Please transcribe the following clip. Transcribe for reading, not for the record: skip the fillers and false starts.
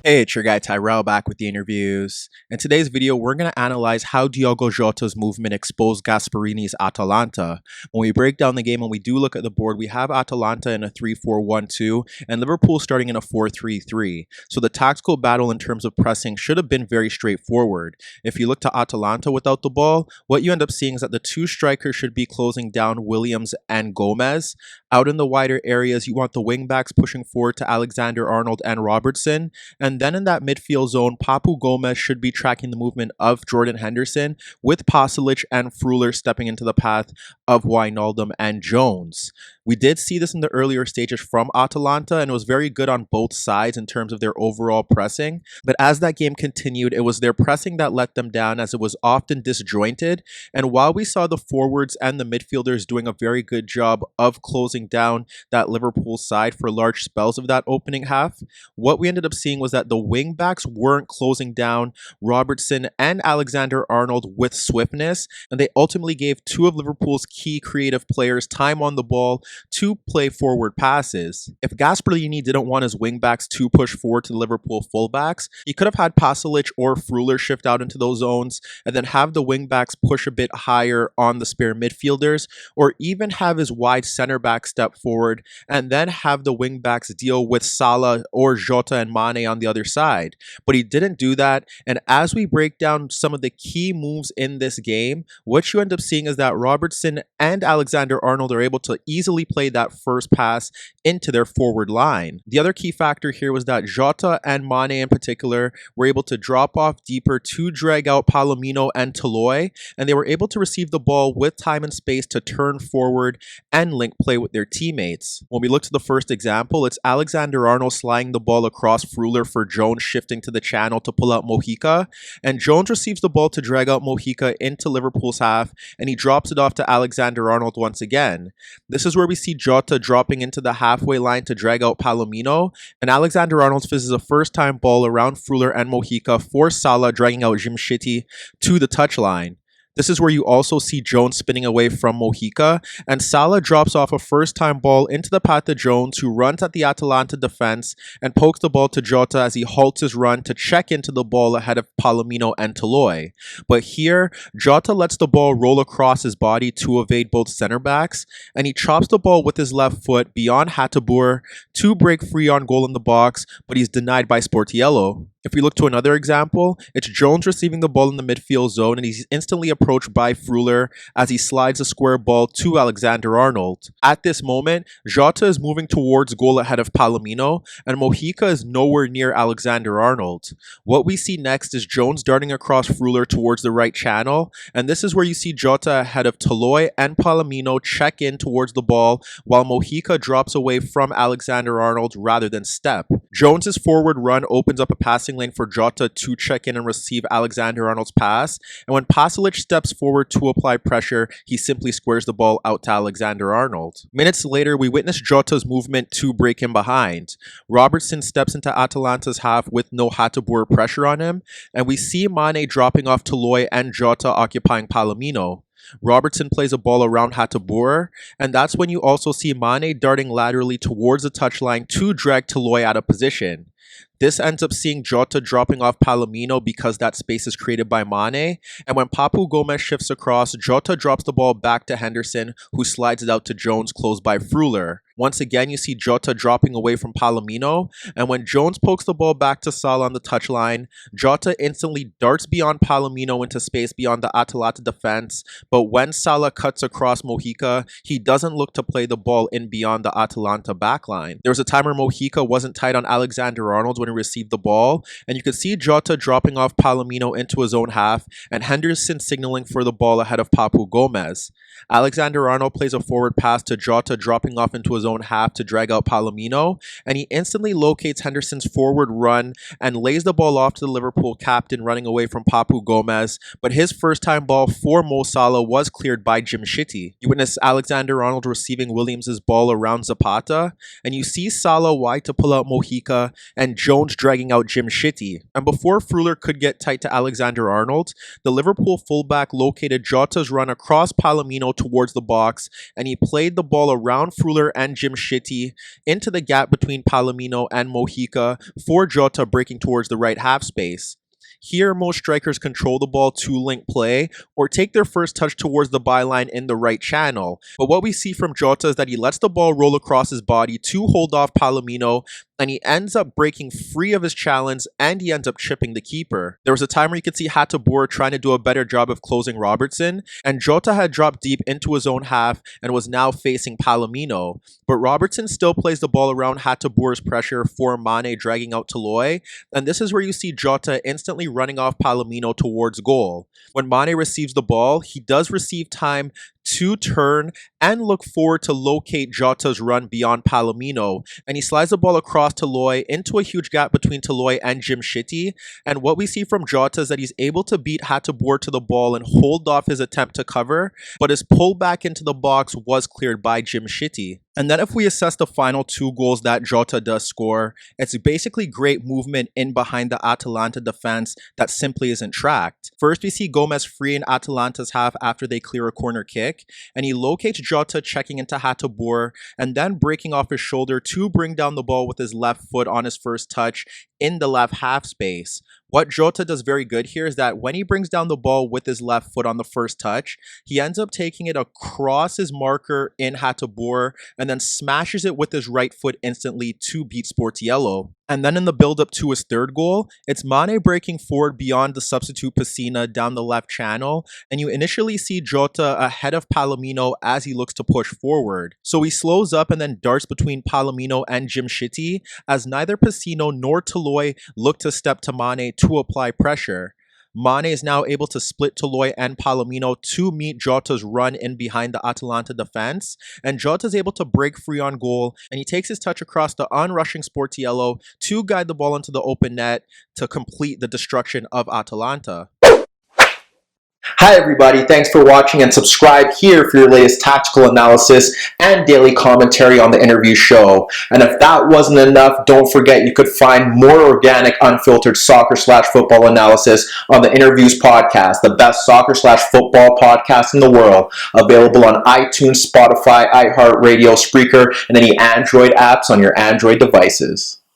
Hey, it's your guy Tyrrell back with the interviews. In today's video, we're going to analyze how Diogo Jota's movement exposed Gasperini's Atalanta. When we break down the game and we do look at the board, we have Atalanta in a 3-4-1-2 and Liverpool starting in a 4-3-3. So the tactical battle in terms of pressing should have been very straightforward. If you look to Atalanta without the ball, what you end up seeing is that the two strikers should be closing down Williams and Gomez. Out in the wider areas, you want the wingbacks pushing forward to Alexander-Arnold and Robertson. And then in that midfield zone, Papu Gomez should be tracking the movement of Jordan Henderson, with Pasalic and Freuler stepping into the path of Wijnaldum and Jones. We did see this in the earlier stages from Atalanta, and it was very good on both sides in terms of their overall pressing. But as that game continued, it was their pressing that let them down, as it was often disjointed. And while we saw the forwards and the midfielders doing a very good job of closing down that Liverpool side for large spells of that opening half, what we ended up seeing was that the wingbacks weren't closing down Robertson and Alexander-Arnold with swiftness, and they ultimately gave two of Liverpool's key creative players time on the ball to play forward passes. If Gasperini didn't want his wingbacks to push forward to the Liverpool fullbacks, he could have had Pasalic or Freuler shift out into those zones and then have the wingbacks push a bit higher on the spare midfielders, or even have his wide center back step forward and then have the wingbacks deal with Salah or Jota and Mane on the other side. But he didn't do that, and as we break down some of the key moves in this game, what you end up seeing is that Robertson and Alexander-Arnold are able to easily play that first pass into their forward line. The other key factor here was that Jota and Mane in particular were able to drop off deeper to drag out Palomino and Toloi, and they were able to receive the ball with time and space to turn forward and link play with their teammates. When we look to the first example, it's Alexander-Arnold sliding the ball across Freuler for Jones shifting to the channel to pull out Mojica, and Jones receives the ball to drag out Mojica into Liverpool's half, and he drops it off to Alexander-Arnold once again. This is where we see Jota dropping into the halfway line to drag out Palomino, and Alexander-Arnold fizzes a first-time ball around Freuler and Mojica for Salah dragging out Jimshiti to the touchline. This is where you also see Jones spinning away from Mojica, and Salah drops off a first-time ball into the path of Jones, who runs at the Atalanta defense and pokes the ball to Jota as he halts his run to check into the ball ahead of Palomino and Toloi. But here, Jota lets the ball roll across his body to evade both center backs, and he chops the ball with his left foot beyond Hateboer to break free on goal in the box, but he's denied by Sportiello. If we look to another example, it's Jones receiving the ball in the midfield zone, and he's instantly approached by Freuler as he slides a square ball to Alexander-Arnold. At this moment, Jota is moving towards goal ahead of Palomino, and Mojica is nowhere near Alexander-Arnold. What we see next is Jones darting across Freuler towards the right channel, and this is where you see Jota ahead of Toloi and Palomino check in towards the ball, while Mojica drops away from Alexander-Arnold rather than step. Jones's forward run opens up a passing lane for Jota to check in and receive Alexander-Arnold's pass, and when Pasalic steps forward to apply pressure, he simply squares the ball out to Alexander-Arnold. Minutes later, we witness Jota's movement to break him behind. Robertson steps into Atalanta's half with no Hateboer pressure on him, and we see Mane dropping off Toloi and Jota occupying Palomino. Robertson plays a ball around Hateboer, and that's when you also see Mane darting laterally towards the touchline to drag Toloi out of position. This ends up seeing Jota dropping off Palomino because that space is created by Mane, and when Papu Gomez shifts across, Jota drops the ball back to Henderson, who slides it out to Jones close by Freuler. Once again, you see Jota dropping away from Palomino, and when Jones pokes the ball back to Salah on the touchline, Jota instantly darts beyond Palomino into space beyond the Atalanta defense, but when Salah cuts across Mojica, he doesn't look to play the ball in beyond the Atalanta backline. There was a time where Mojica wasn't tight on Alexander-Arnold when he received the ball, and you could see Jota dropping off Palomino into his own half, and Henderson signaling for the ball ahead of Papu Gomez. Alexander-Arnold plays a forward pass to Jota, dropping off into his own half to drag out Palomino, and he instantly locates Henderson's forward run and lays the ball off to the Liverpool captain running away from Papu Gomez, but his first-time ball for Mo Salah was cleared by Jimshiti. You witness Alexander-Arnold receiving Williams' ball around Zapata, and you see Salah wide to pull out Mojica and Jones dragging out Jimshiti. And before Freuler could get tight to Alexander-Arnold, the Liverpool fullback located Jota's run across Palomino towards the box, and he played the ball around Freuler and and Jim Shitty into the gap between Palomino and Mojica for Jota breaking towards the right half space. Here, most strikers control the ball to link play or take their first touch towards the byline in the right channel. But what we see from Jota is that he lets the ball roll across his body to hold off Palomino, and he ends up breaking free of his challenge, and he ends up chipping the keeper. There was a time where you could see Hateboer trying to do a better job of closing Robertson, and Jota had dropped deep into his own half and was now facing Palomino. But Robertson still plays the ball around Hateboer's pressure for Mane dragging out Toloi, and this is where you see Jota instantly running off Palomino towards goal. When Mane receives the ball, he does receive time to turn and look forward to locate Jota's run beyond Palomino, and he slides the ball across Toloi into a huge gap between Toloi and Jim Shitty. And what we see from Jota is that he's able to beat Hateboer to the ball and hold off his attempt to cover, but his pull back into the box was cleared by Jim Shitty. And then if we assess the final two goals that Jota does score, it's basically great movement in behind the Atalanta defense that simply isn't tracked. First, we see Gomez free in Atalanta's half after they clear a corner kick, and he locates Jota checking into Hateboer and then breaking off his shoulder to bring down the ball with his left foot on his first touch in the left half space. What Jota does very good here is that when he brings down the ball with his left foot on the first touch, he ends up taking it across his marker in Hateboer and then smashes it with his right foot instantly to beat Sportiello. And then in the build-up to his third goal, it's Mane breaking forward beyond the substitute Pessina down the left channel, and you initially see Jota ahead of Palomino as he looks to push forward. So he slows up and then darts between Palomino and Jim Shitty, as neither Pessino nor Toloi look to step to Mane to apply pressure. Mane is now able to split Toloi and Palomino to meet Jota's run in behind the Atalanta defense, and Jota is able to break free on goal, and he takes his touch across the onrushing Sportiello to guide the ball into the open net to complete the destruction of Atalanta. Hi everybody, thanks for watching, and subscribe here for your latest tactical analysis and daily commentary on the InnerViews show. And if that wasn't enough, don't forget you could find more organic, unfiltered soccer/football analysis on the InnerViews podcast, the best soccer/football podcast in the world, available on iTunes, Spotify, iHeartRadio, Spreaker, and any Android apps on your Android devices.